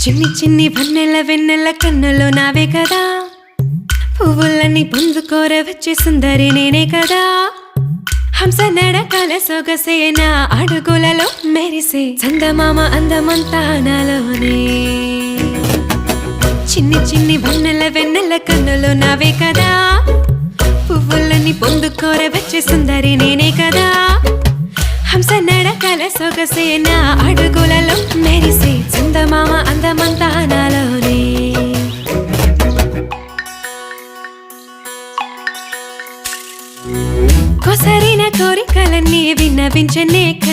చిన్ని చిన్ని వన్నెల వెన్నెల కన్నులో నావే కదా, పువ్వులన్నీ పొందుకోర వచ్చే సుందరి నేనే కదా. హంస నడకల సొగసే నా అడుగులలో మెరిసే చందమామ అందమంతా నాలోనే. చిన్ని చిన్ని వన్నెల వెన్నెల కన్నులో నావే కదా, పువ్వులన్నీ పొందుకోర వచ్చే సుందరి నేనే కదా. హంస నడకల సొగసే నా అడుగులలో మెరిసే చందమామ అందమంతా నాలోనే. కొసరిన కోరికలన్నీ విన్నవించనే